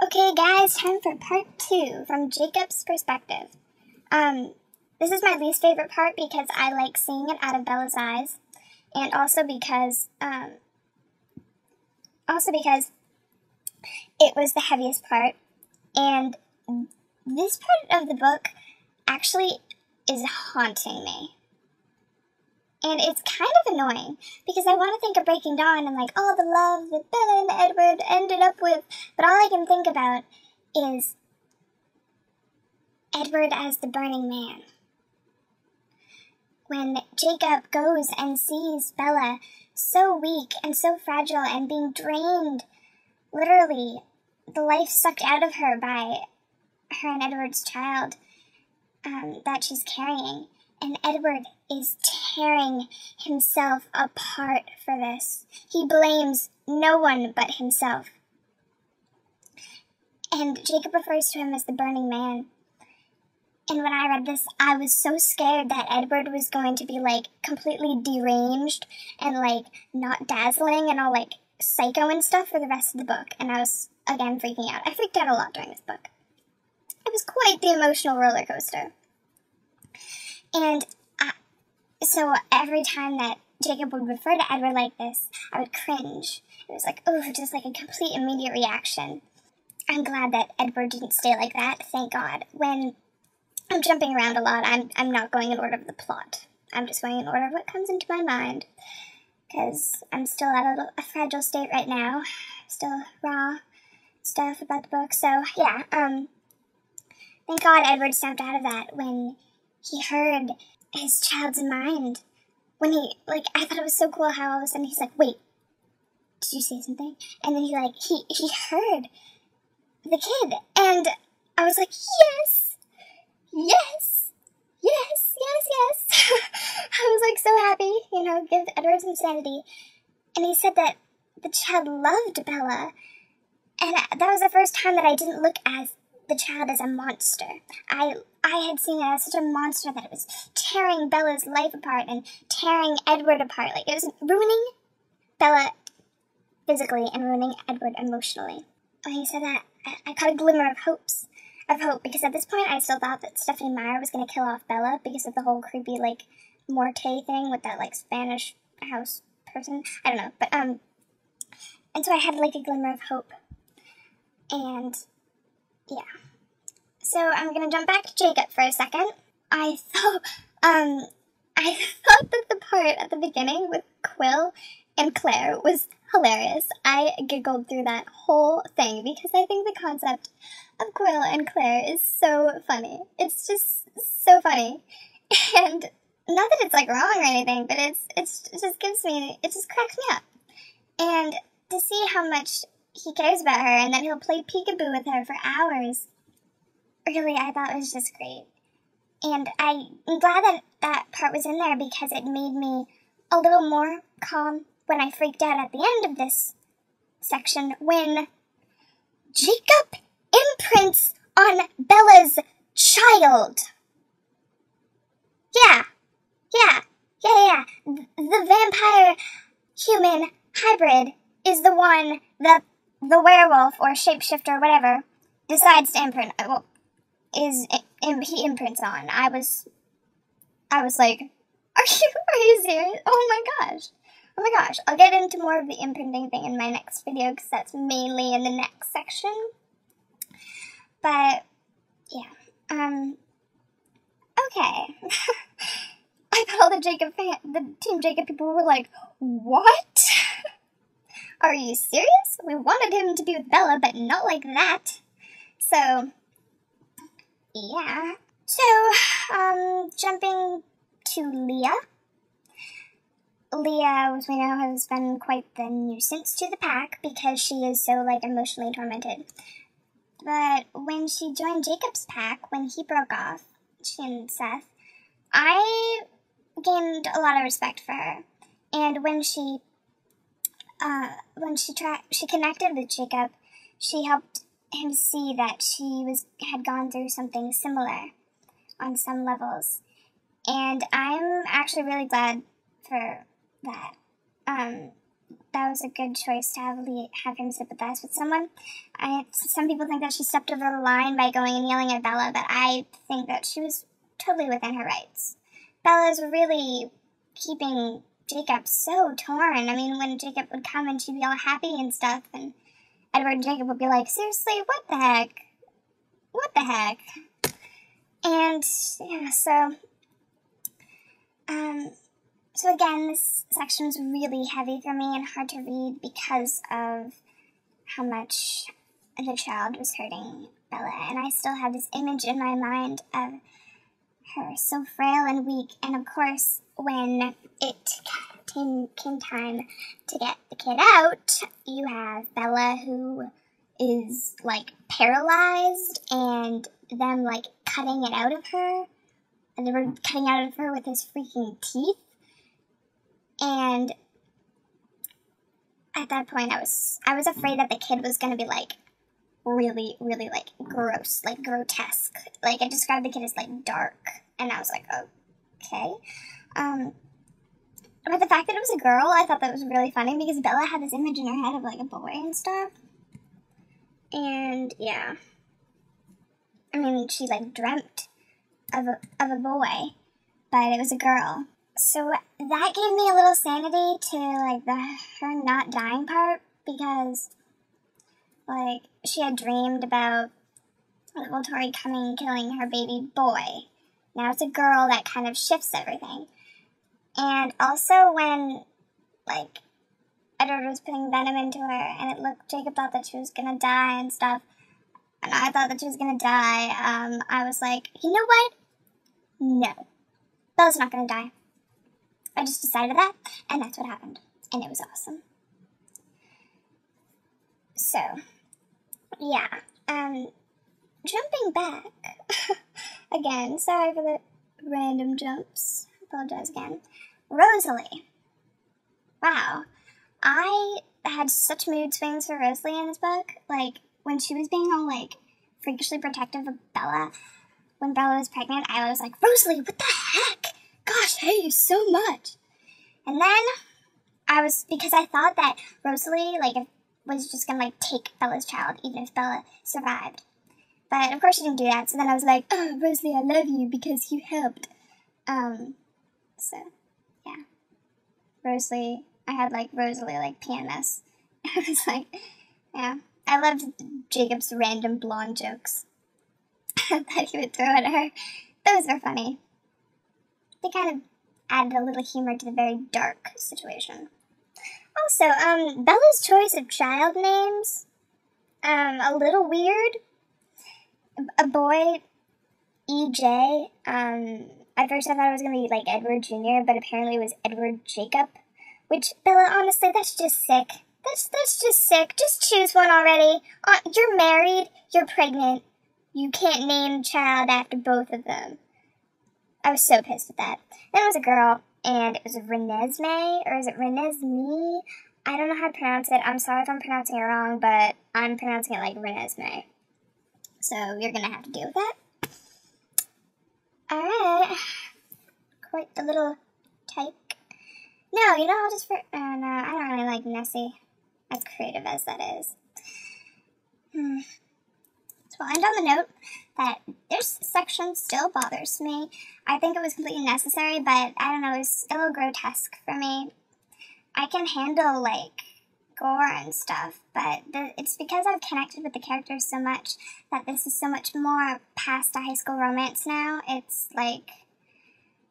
Okay guys, time for part 2 from Jacob's perspective. This is my least favorite part because I like seeing it out of Bella's eyes, and also because it was the heaviest part, and this part of the book actually is haunting me. And it's kind of annoying, because I want to think of Breaking Dawn and, like, all the love that Bella and Edward ended up with, but all I can think about is Edward as the Burning Man. When Jacob goes and sees Bella so weak and so fragile and being drained, literally, the life sucked out of her by her and Edward's child that she's carrying. And Edward is tearing himself apart for this. He blames no one but himself. And Jacob refers to him as the Burning Man. And when I read this, I was so scared that Edward was going to be, like, completely deranged and, like, not dazzling and all, like, psycho and stuff for the rest of the book. And I was, again, freaking out. I freaked out a lot during this book. It was quite the emotional roller coaster. And so every time that Jacob would refer to Edward like this, I would cringe. It was like, oh, just like a complete immediate reaction. I'm glad that Edward didn't stay like that, thank God. When I'm jumping around a lot, I'm not going in order of the plot. I'm just going in order of what comes into my mind. Because I'm still at a fragile state right now. Still raw stuff about the book. So, yeah, thank God Edward snapped out of that when he heard his child's mind. When he, like, I thought it was so cool how all of a sudden he's like, wait, did you say something? And then he heard the kid. And I was like, yes! Yes! Yes, yes, yes! I was, like, so happy, you know, give Edward some sanity. And he said that the child loved Bella. And that was the first time that I didn't look at the child as a monster. I had seen it as such a monster that it was tearing Bella's life apart and tearing Edward apart. Like, it was ruining Bella physically and ruining Edward emotionally. When he said that, I caught a glimmer of hope, because at this point I still thought that Stephenie Meyer was going to kill off Bella because of the whole creepy, like, Morte thing with that, like, Spanish house person. I don't know, but, and so I had, like, a glimmer of hope. And yeah. So I'm gonna jump back to Jacob for a second. I thought that the part at the beginning with Quill and Claire was hilarious. I giggled through that whole thing because I think the concept of Quill and Claire is so funny. It's just so funny. And not that it's, like, wrong or anything, but it just cracks me up. And to see how much he cares about her and that he'll play peekaboo with her for hours, really, I thought it was just great. And I'm glad that that part was in there because it made me a little more calm when I freaked out at the end of this section when Jacob imprints on Bella's child. Yeah. The vampire human hybrid is the one that the werewolf or shapeshifter or whatever decides to imprint. Well, he imprints on. I was like, are you serious? Oh my gosh. I'll get into more of the imprinting thing in my next video because that's mainly in the next section. But yeah, okay. I bet all the Team Jacob people were like, what? Are you serious? We wanted him to be with Bella, but not like that. So yeah. So, jumping to Leah. Leah, as we know, has been quite the nuisance to the pack because she is so, like, emotionally tormented. But when she joined Jacob's pack, when he broke off, she and Seth, I gained a lot of respect for her. And when she connected with Jacob, she helped him see that she had gone through something similar on some levels. And I'm actually really glad for that. that was a good choice to have him sympathize with someone. Some people think that she stepped over the line by going and yelling at Bella, but I think that she was totally within her rights. Bella's really keeping Jacob so torn. I mean, when Jacob would come and she'd be all happy and stuff, and Edward and Jacob would be like, seriously, what the heck? What the heck? And, yeah, so again, this section was really heavy for me and hard to read because of how much the child was hurting Bella. And I still have this image in my mind of her so frail and weak. And of course, when it came time to get the kid out, you have Bella, who is, like, paralyzed, and them, like, cutting it out of her. And they were cutting out of her with his freaking teeth. And at that point, I was afraid that the kid was going to be, like, really, really, like, gross, like, grotesque. Like, I described the kid as, like, dark. And I was like, okay. But the fact that it was a girl, I thought that was really funny because Bella had this image in her head of, like, a boy and stuff. And, yeah. I mean, she, like, dreamt of a boy, but it was a girl. So that gave me a little sanity to, like, her not dying part, because, like, she had dreamed about Volturi coming and killing her baby boy. Now it's a girl. That kind of shifts everything. And also when, like, Edward was putting venom into her, and Jacob thought that she was gonna die and stuff, and I thought that she was gonna die, I was like, you know what? No. Bella's not gonna die. I just decided that, and that's what happened. And it was awesome. So, yeah. Jumping back, again, sorry for the random jumps. Apologize again. Rosalie. Wow. I had such mood swings for Rosalie in this book. Like, when she was being all, like, freakishly protective of Bella, when Bella was pregnant, I was like, Rosalie, what the heck? Gosh, I hate you so much. And then because I thought that Rosalie, like, was just gonna, like, take Bella's child, even if Bella survived. But, of course, she didn't do that, so then I was like, oh, Rosalie, I love you because you helped. So, yeah. Rosalie, I had, like, Rosalie, like, PMS. I was like, yeah. I loved Jacob's random blonde jokes that he would throw at her. Those were funny. They kind of added a little humor to the very dark situation. Also, Bella's choice of child names, a little weird. A boy, E.J., at first I thought it was going to be, like, Edward Jr., but apparently it was Edward Jacob, which, Bella, honestly, that's just sick. That's just sick. Just choose one already. You're married, you're pregnant, you can't name a child after both of them. I was so pissed at that. Then it was a girl, and it was Renesmee, or is it Renesmee? I don't know how to pronounce it. I'm sorry if I'm pronouncing it wrong, but I'm pronouncing it like Renesmee. So you're gonna have to deal with that. Alright. Quite the little type. No, you know, I'll just no, I don't really like Nessie. As creative as that is. So I'll end on the note that this section still bothers me. I think it was completely necessary, but I don't know, it was a little grotesque for me. I can handle, like, gore and stuff, but it's because I've connected with the characters so much that this is so much more past a high school romance now. It's, like,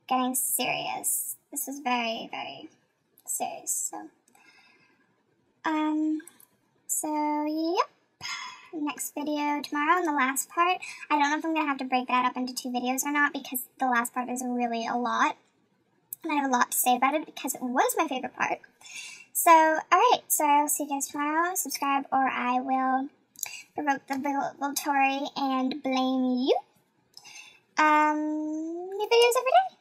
getting serious. This is very, very serious, so, yep. Next video tomorrow and the last part. I don't know if I'm going to have to break that up into 2 videos or not, because the last part is really a lot. And I have a lot to say about it because it was my favorite part. So, alright, so I'll see you guys tomorrow. Subscribe or I will provoke the Volturi and blame you. New videos every day.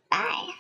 Bye.